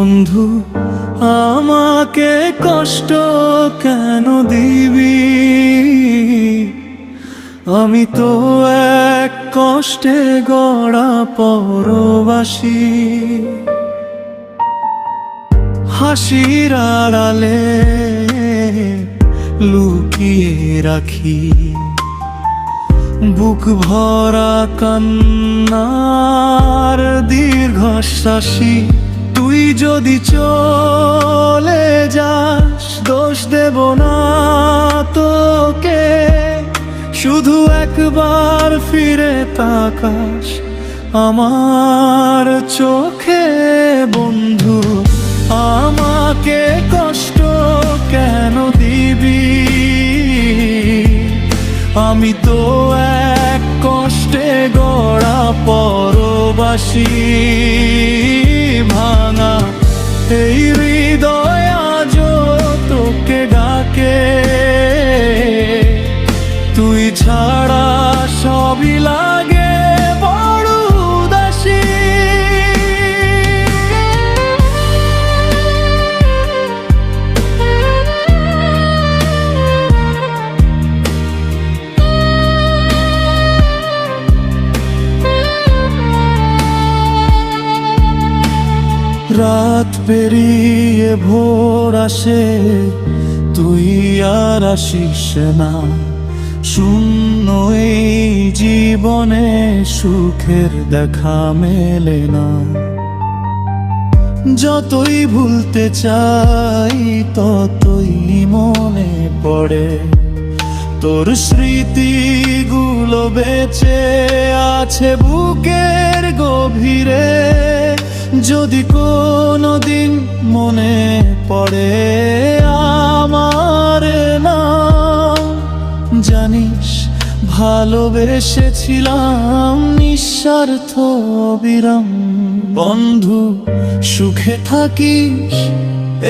বন্ধু আমাকে কষ্ট কেন দিবি? আমি তো এক কষ্টে গড়া পরবাসী। হাসির আড়ালে লুকিয়ে রাখি বুক ভরা কান্নার দীর্ঘশ্বাসী। তুই যদি চলে যাস দোষ দেব না তোকে, শুধু একবার ফিরে তাকাস আমার চোখে। বন্ধু আমাকে কষ্ট কেন দিবি? আমি তো এক কষ্টে গড়া পরবাসী। ভাঙা এই হৃদয় আজও তোকে ডাকে, তুই ছাড়া সবই লাগে বড় উদাসী। রাত পেরিয়ে ভোর আসে, তুই আর আসিস না। শূন্য এই জীবনে সুখের দেখা মেলে না। যতই ভুলতে চাই ততই মনে পড়ে তোর স্মৃতিগুলো বেঁচে আছে বুকের গভীরে। যদি কোনোদিন মনে পড়ে আমার নাম, জানিস ভালোবেসেছিলাম নিঃস্বার্থ অবিরাম। বন্ধু সুখে থাকিস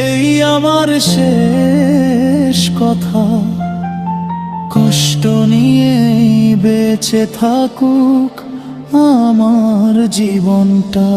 এই আমার শেষ কথা। কষ্ট নিয়ে বেঁচে থাকুক আমার জীবনটা।